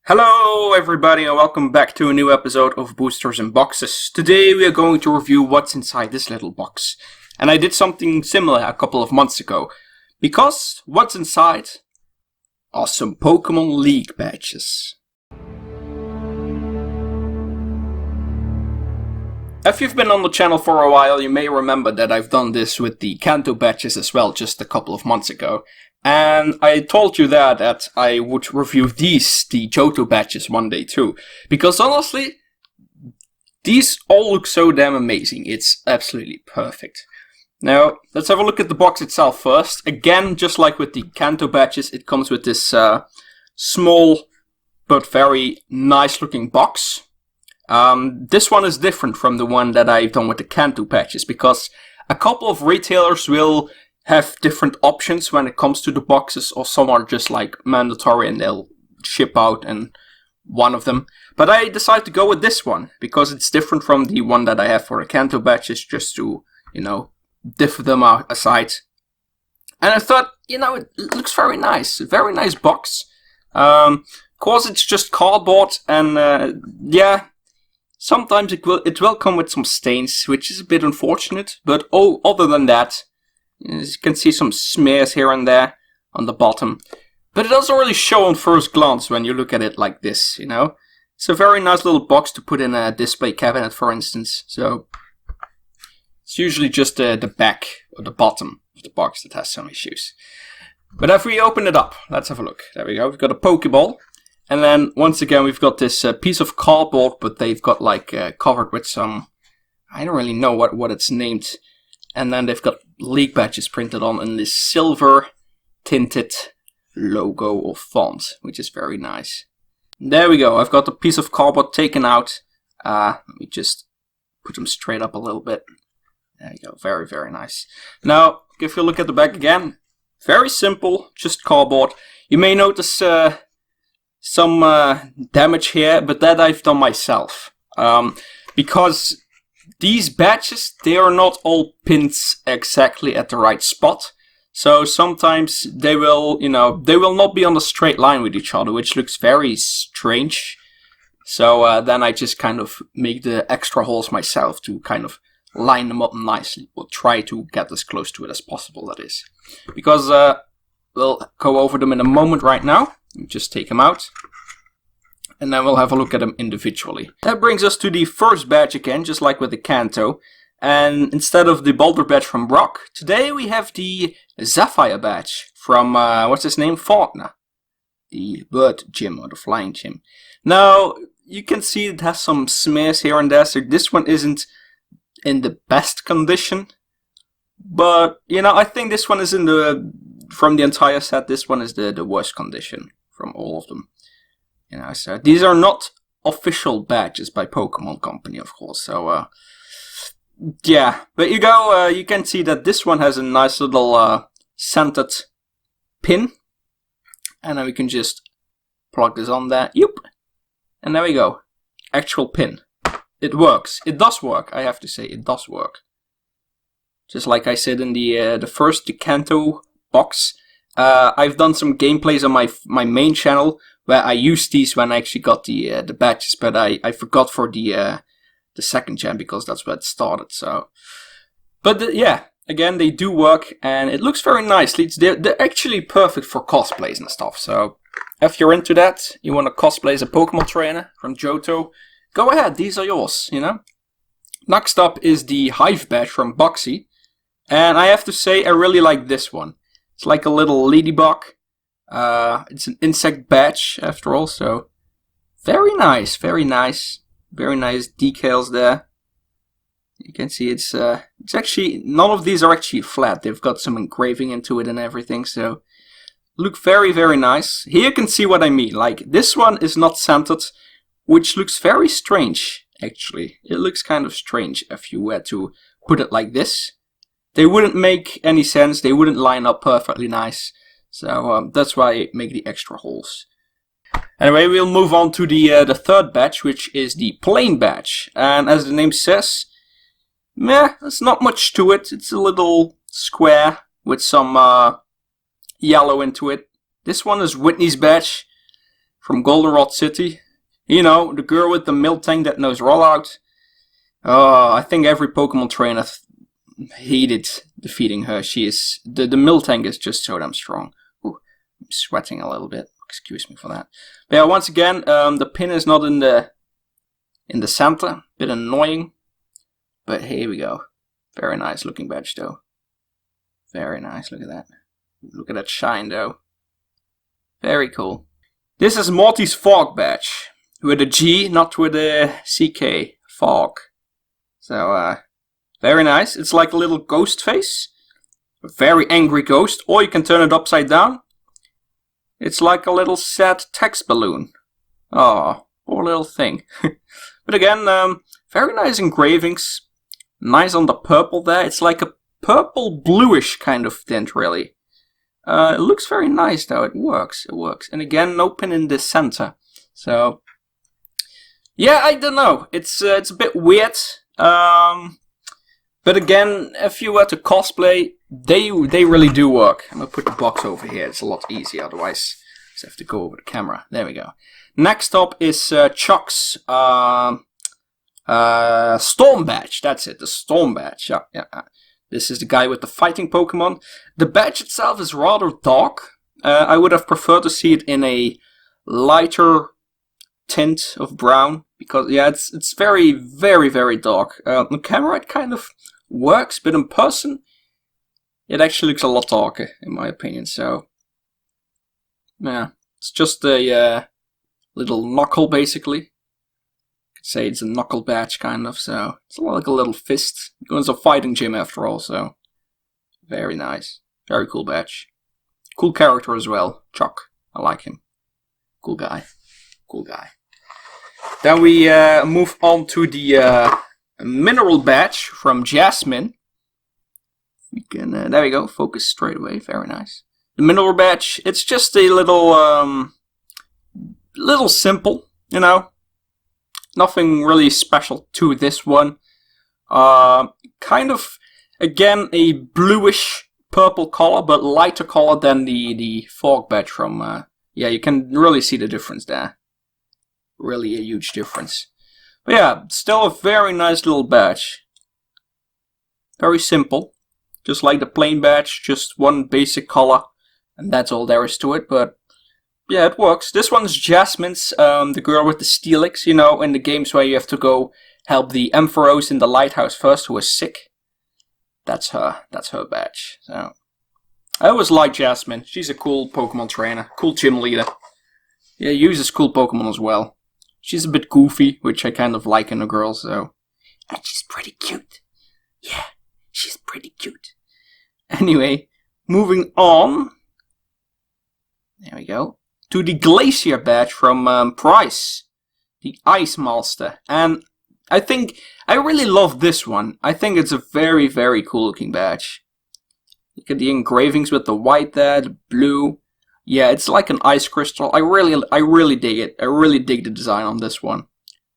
Hello everybody and welcome back to a new episode of Boosters and Boxes. Today we are going to review what's inside this little box. And I did something similar a couple of months ago. Because what's inside are some Pokémon League badges. If you've been on the channel for a while, you may remember that I've done this with the Kanto badges as well just a couple of months ago. And I told you that I would review the Johto Badges one day too. Because honestly, these all look so damn amazing. It's absolutely perfect. Now, let's have a look at the box itself first. Again, just like with the Kanto Badges, it comes with this small but very nice looking box. This one is different from the one that I've done with the Kanto Badges, because a couple of retailers will have different options when it comes to the boxes, or some are just like mandatory and they'll ship out and one of them. But I decided to go with this one because it's different from the one that I have for the Kanto badges, just to, differ them aside. And I thought, it looks very nice. A very nice box. Of course, it's just cardboard, and yeah, sometimes it will come with some stains, which is a bit unfortunate. But other than that, as you can see some smears here and there on the bottom. But it doesn't really show on first glance when you look at it like this, It's a very nice little box to put in a display cabinet, for instance. So it's usually just the back or the bottom of the box that has some issues. But if we open it up, let's have a look. There we go. We've got a Pokeball. And then once again we've got this piece of cardboard, but they've got like covered with some, I don't really know what it's named. And then they've got League badges printed on in this silver tinted logo or font, which is very nice. There we go. I've got the piece of cardboard taken out. Let me just put them straight up a little bit. There you go. Very, very nice. Now, if you look at the back again, very simple, just cardboard. You may notice some damage here, but that I've done myself. Because these badges, they are not all pinned exactly at the right spot. So sometimes they will, they will not be on a straight line with each other, which looks very strange. So then I just kind of make the extra holes myself to kind of line them up nicely. We'll try to get as close to it as possible, that is. Because we'll go over them in a moment right now. Just take them out. And then we'll have a look at them individually. That brings us to the first badge again, just like with the Kanto. And instead of the Boulder badge from Brock, today we have the Zephyr badge from, what's his name? Faulkner. The bird gym, or the flying gym. Now, you can see it has some smears here and there, so this one isn't in the best condition. But, I think this one is from the entire set, this one is the worst condition from all of them. So these are not official badges by Pokemon Company, of course. So, yeah. But you can see that this one has a nice little centered pin. And then we can just plug this on there. Yep. And there we go. Actual pin. It works. It does work, I have to say. It does work. Just like I said in the first Kanto box. I've done some gameplays on my main channel where I used these when I actually got the badges, but I forgot for the second gen because that's where it started. So, but yeah, again they do work and it looks very nicely. They're actually perfect for cosplays and stuff. So if you're into that, you want to cosplay as a Pokemon trainer from Johto, go ahead. These are yours. Next up is the Hive badge from Boxy, and I have to say I really like this one. It's like a little ladybug. It's an insect badge after all, so very nice, very nice, very nice decals there. You can see it's actually, none of these are actually flat. They've got some engraving into it and everything, so look very, very nice. Here you can see what I mean. Like this one is not centered, which looks very strange. Actually, it looks kind of strange if you were to put it like this. They wouldn't make any sense. They wouldn't line up perfectly nice. So that's why I make the extra holes. Anyway, we'll move on to the third badge, which is the plain badge. And as the name says, there's not much to it. It's a little square with some yellow into it. This one is Whitney's badge. from Goldenrod City. You know, the girl with the Miltank that knows rollout. I think every Pokemon trainer hated defeating her. She is the Miltank is just so damn strong. Ooh, I'm sweating a little bit. Excuse me for that. But yeah, once again, the pin is not in the center. Bit annoying, but here we go. Very nice looking badge though. Very nice. Look at that. Look at that shine though. Very cool. This is Morty's Fog badge with a G, not with a CK. Fog. So very nice. It's like a little ghost face. A very angry ghost. Or you can turn it upside down. It's like a little sad text balloon. Oh, poor little thing. But again, very nice engravings. Nice on the purple there. It's like a purple bluish kind of tint, really. It looks very nice though. It works. It works. And again, no pin in the center. So yeah, I don't know. It's a bit weird. But again, if you were to cosplay, they really do work. I'm gonna put the box over here. It's a lot easier. Otherwise, I just have to go over the camera. There we go. Next up is Chuck's Storm badge. That's it. The Storm badge. Yeah. This is the guy with the fighting Pokemon. The badge itself is rather dark. I would have preferred to see it in a lighter tint of brown, because yeah, it's very, very, very dark. On camera it kind of works, but in person it actually looks a lot darker, in my opinion. So yeah, it's just a little knuckle, basically. You could say it's a knuckle badge, kind of. So it's like a little fist. It's a fighting gym after all. So very nice, very cool badge. Cool character as well, Chuck. I like him. Cool guy. Cool guy. Then we move on to the mineral badge from Jasmine. We can, there we go, focus straight away, very nice. The mineral badge, it's just a little simple, you know. Nothing really special to this one. Kind of, again, a bluish purple color, but lighter color than the fog badge from, yeah, you can really see the difference there. Really a huge difference. But yeah, still a very nice little badge. Very simple. Just like the plain badge, just one basic color. And that's all there is to it, but yeah, it works. This one's Jasmine's, the girl with the Steelix, you know, in the games where you have to go help the Ampharos in the lighthouse first, who is sick. That's her badge. So I always like Jasmine. She's a cool Pokemon trainer, cool gym leader. Yeah, uses cool Pokemon as well. She's a bit goofy, which I kind of like in a girl, so. And she's pretty cute. Yeah, she's pretty cute. Anyway, moving on. There we go. To the Glacier badge from Price. The Ice Master. And I think, I really love this one. I think it's a very, very cool looking badge. Look at the engravings with the white there, the blue. Yeah, it's like an ice crystal. I really dig it. I really dig the design on this one.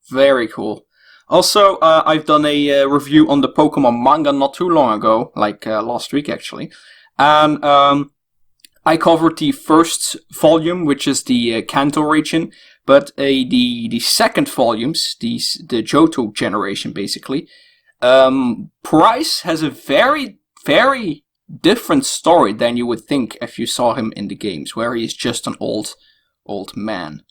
Very cool. Also, I've done a review on the Pokemon manga not too long ago, like last week actually. And I covered the first volume, which is the Kanto region, but the second volumes, the Johto generation basically, Price has a very, very different story than you would think if you saw him in the games, where he is just an old man.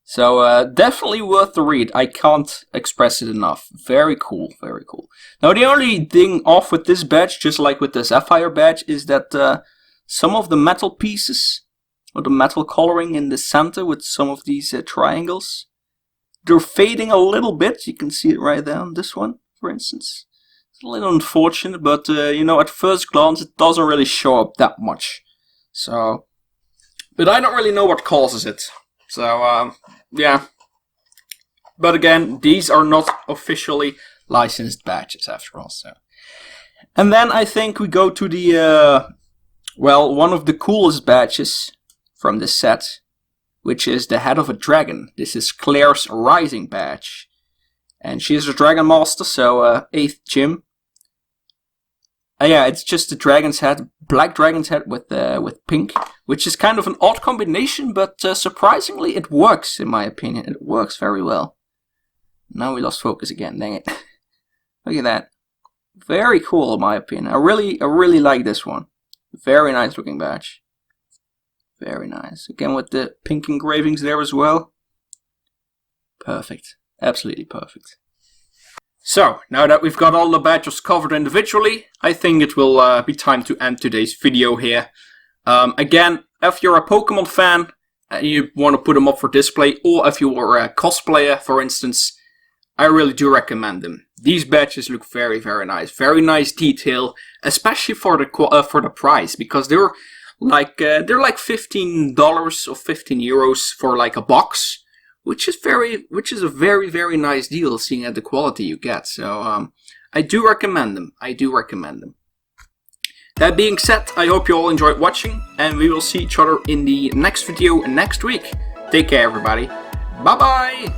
So definitely worth the read. I can't express it enough. Very cool, very cool. Now the only thing off with this badge, just like with the Zephyr badge, is that some of the metal pieces, or the metal coloring in the center with some of these triangles, they're fading a little bit. You can see it right there on this one, for instance. A little unfortunate, but you know, at first glance it doesn't really show up that much. So, but I don't really know what causes it. So yeah. But again, these are not officially licensed badges after all. So, and then I think we go to the well, one of the coolest badges from the set, which is the head of a dragon. This is Claire's Rising badge, and she is a Dragon Master, so 8th gym. Yeah, it's just the dragon's head, black dragon's head with pink, which is kind of an odd combination, but surprisingly it works in my opinion. It works very well. Now we lost focus again, dang it. Look at that. Very cool in my opinion. I really like this one. Very nice looking badge. Very nice. Again with the pink engravings there as well. Perfect. Absolutely perfect. So, now that we've got all the badges covered individually, I think it will be time to end today's video here. Again, if you're a Pokemon fan and you want to put them up for display, or if you are a cosplayer, for instance, I really do recommend them. These badges look very, very nice. Very nice detail, especially for the price, because they're like $15 or €15 for like a box. Which is a very, very nice deal, seeing at the quality you get. So I do recommend them. I do recommend them. That being said, I hope you all enjoyed watching, and we will see each other in the next video next week. Take care, everybody. Bye bye.